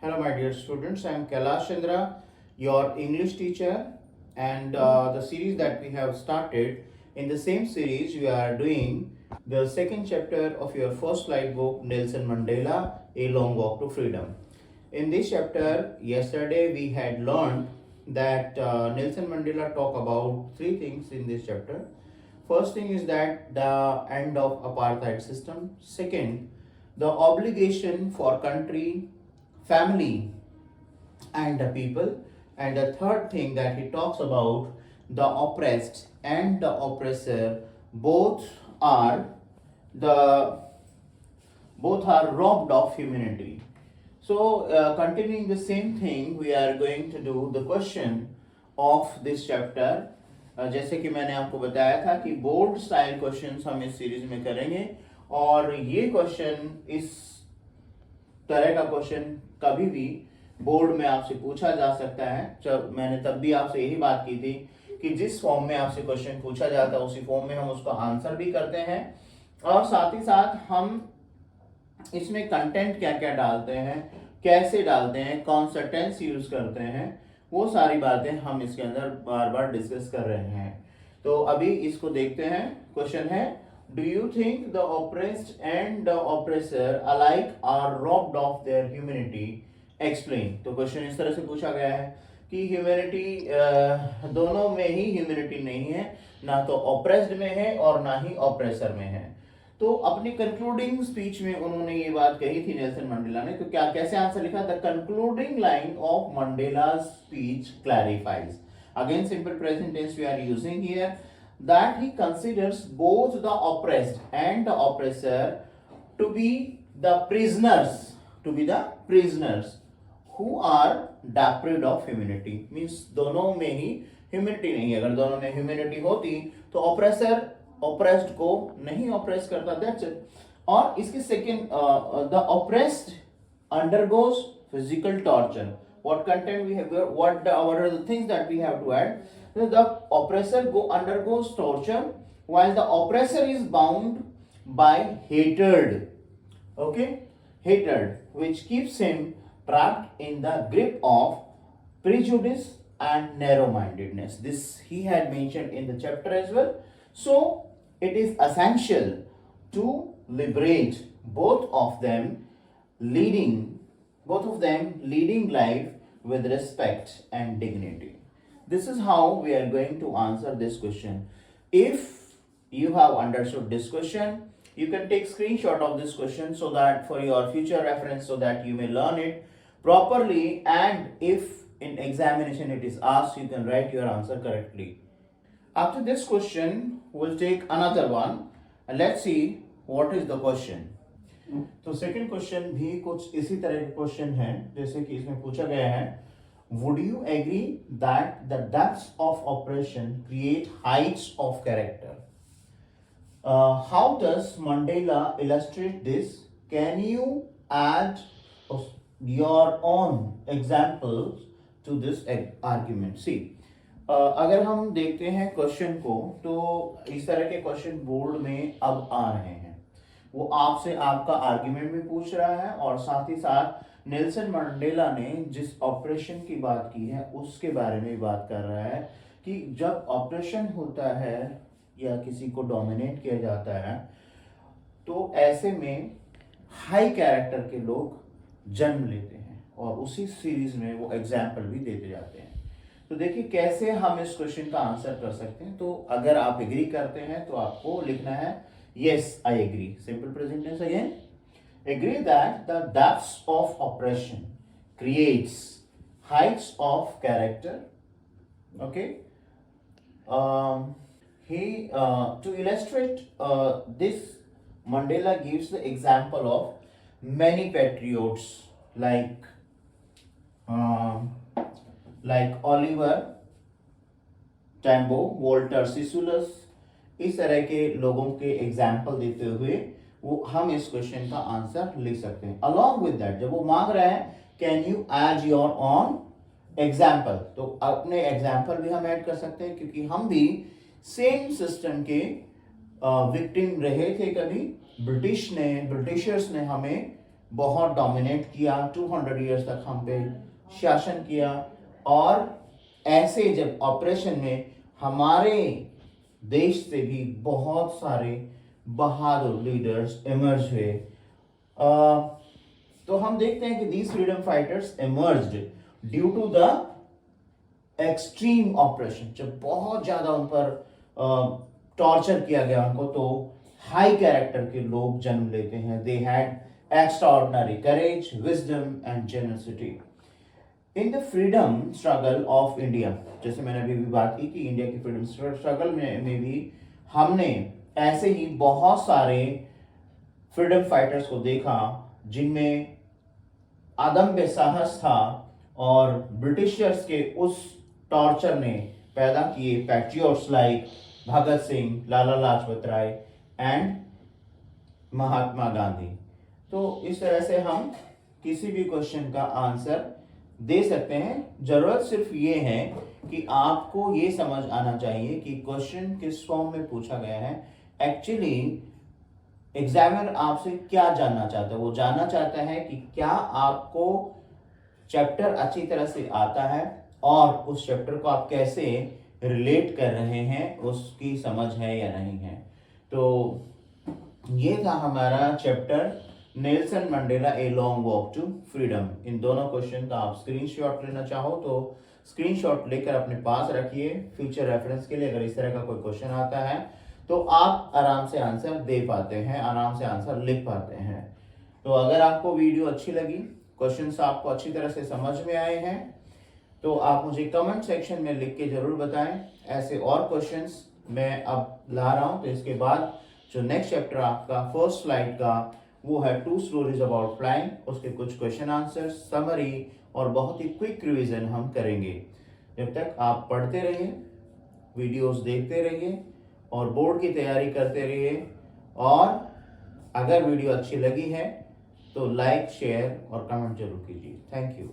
Hello, my dear students. I am Kailash Chandra, your English teacher, and the series that we have started. In the same series, we are doing the second chapter of your first light book, Nelson Mandela: A Long Walk to Freedom. In this chapter, yesterday we had learned that Nelson Mandela talk about three things in this chapter. First thing is that the end of apartheid system. Second, the obligation for country, family, and the people. And the third thing that he talks about, the oppressed and the oppressor both are the both are robbed of humanity. So, continuing the same thing, we are going to do the question of this chapter. जैसे कि मैंने आपको बताया था कि board style questions हम इस series में करेंगे और ये क्वेश्चन इस तरह का क्वेश्चन कभी भी बोर्ड में आपसे पूछा जा सकता है। जब मैंने तब भी आपसे यही बात की थी कि जिस फॉर्म में आपसे क्वेश्चन पूछा जाता है उसी फॉर्म में हम उसका आंसर भी करते हैं और साथ ही साथ हम इसमें कंटेंट क्या क्या डालते हैं, कैसे डालते हैं, कौन सा टेंस यूज करते हैं, वो सारी बातें हम इसके अंदर बार बार डिस्कस कर रहे हैं। तो अभी इसको देखते हैं। क्वेश्चन है, do you think the oppressed and the oppressor alike are robbed of their humanity? Explain. तो क्वेश्चन इस तरह से पूछा गया है कि ह्यूमैनिटी दोनों में ही ह्यूमैनिटी नहीं है, ना तो ऑप्रेस्ड में है और ना ही ऑप्रेसर में है। तो अपनी कंक्लूडिंग स्पीच में उन्होंने ये बात कही थी नेल्सन मंडेला ने। तो क्या कैसे आंसर लिखा? The concluding line of Mandela's speech clarifies. Again simple present tense we are using here, that he considers both the oppressed and the oppressor to be the prisoners who are deprived of humanity. Means दोनों में ही humanity नहीं है। अगर दोनों में humanity होती तो oppressor oppressed को नहीं ऑप्रेस करता, दैट्स इट। और इसके second, the oppressed undergoes physical torture. what content we have, what are the things that we have to add? The oppressor undergoes torture while the oppressor is bound by hatred. Okay, hatred which keeps him trapped in the grip of prejudice and narrow mindedness. This he had mentioned in the chapter as well. So it is essential to liberate both of them leading life with respect and dignity. This is how we are going to answer this question. If you have understood this question, you can take screenshot of this question so that for your future reference, so that you may learn it properly, and if in examination it is asked, you can write your answer correctly. After this question, we'll take another one and let's see what is the question. तो second question भी कुछ इसी तरह के question है जैसे कि इसमें पूछा गया है, would you agree that the depths of oppression create heights of character? How does Mandela illustrate this? Can you add your own examples to this argument? See, अगर हम देखते हैं क्वेश्चन को तो इस तरह के क्वेश्चन बोर्ड में अब आ रहे हैं। वो आपसे आपका आर्ग्यूमेंट भी पूछ रहा है और साथ ही साथ नेल्सन मंडेला ने जिस ऑपरेशन की बात की है उसके बारे में बात कर रहा है कि जब ऑपरेशन होता है या किसी को डोमिनेट किया जाता है तो ऐसे में हाई कैरेक्टर के लोग जन्म लेते हैं और उसी सीरीज में वो एग्जाम्पल भी देते जाते हैं। तो देखिए कैसे हम इस क्वेश्चन का आंसर कर सकते हैं। तो अगर आप एग्री करते हैं तो आपको लिखना है yes, I agree. Simple present tense again. Agree that the depths of oppression creates heights of character. Okay. To illustrate this, Mandela gives the example of many patriots like Oliver Tambo, Walter Sisulu, इस तरह के लोगों के example देते हुए वो हम इस क्वेश्चन का आंसर लिख सकते हैं। अलॉन्ग विद दैट, जब वो मांग रहा है can you add your on example, तो अपने एग्जाम्पल भी हम ऐड कर सकते हैं क्योंकि हम भी सेम सिस्टम के विक्टिम रहे थे। कभी ब्रिटिशर्स ने हमें बहुत डोमिनेट किया, 200 ईयर्स तक हम पे शासन किया। और ऐसे जब ऑपरेशन में हमारे देश से भी बहुत सारे बहादुर लीडर्स इमर्ज हुए। तो हम देखते हैं कि these freedom fighters emerged due to the extreme oppression. जब बहुत ज्यादा उन पर टॉर्चर किया गया उनको, तो हाई कैरेक्टर के लोग जन्म लेते हैं। They had extraordinary courage, wisdom and generosity. In the freedom struggle of India, जैसे मैंने अभी भी बात की कि इंडिया की फ्रीडम स्ट्रगल में भी हमने ऐसे ही बहुत सारे फ्रीडम फाइटर्स को देखा जिनमें अदम्य साहस था और ब्रिटिशर्स के उस टॉर्चर ने पैदा किए patriots like Bhagat Singh, Lala Lajpat Rai and Mahatma Gandhi. तो इस तरह से हम किसी भी क्वेश्चन का आंसर दे सकते हैं। जरूरत सिर्फ ये है कि आपको ये समझ आना चाहिए कि क्वेश्चन किस फॉर्म में पूछा गया है। एक्चुअली एग्जामिनर आपसे क्या जानना चाहता है? वो जानना चाहता है कि क्या आपको चैप्टर अच्छी तरह से आता है और उस चैप्टर को आप कैसे रिलेट कर रहे हैं, उसकी समझ है या नहीं है। तो ये था हमारा chapter Nelson Mandela a long walk to freedom. इन दोनों क्वेश्चन का आप स्क्रीनशॉट लेना चाहो तो स्क्रीनशॉट लेकर अपने पास रखिए फ्यूचर रेफरेंस के लिए। अगर इस तरह का कोई क्वेश्चन आता है तो आप आराम से आंसर दे पाते हैं, आराम से आंसर लिख पाते हैं। तो अगर आपको वीडियो अच्छी लगी, क्वेश्चंस आपको अच्छी तरह से समझ में आए हैं, तो आप मुझे कमेंट सेक्शन में लिख के जरूर बताएं। ऐसे और क्वेश्चंस मैं अब ला रहा हूं। तो इसके बाद जो नेक्स्ट चैप्टर आपका फर्स्ट स्लाइड का वो है 2 स्टोरीज अबाउट फ्लाइंग। उसके कुछ क्वेश्चन आंसर, समरी और बहुत ही क्विक रिवीजन हम करेंगे। जब तक आप पढ़ते रहिए, वीडियोस देखते रहिए और बोर्ड की तैयारी करते रहिए। और अगर वीडियो अच्छी लगी है तो लाइक, शेयर और कमेंट जरूर कीजिए। Thank you.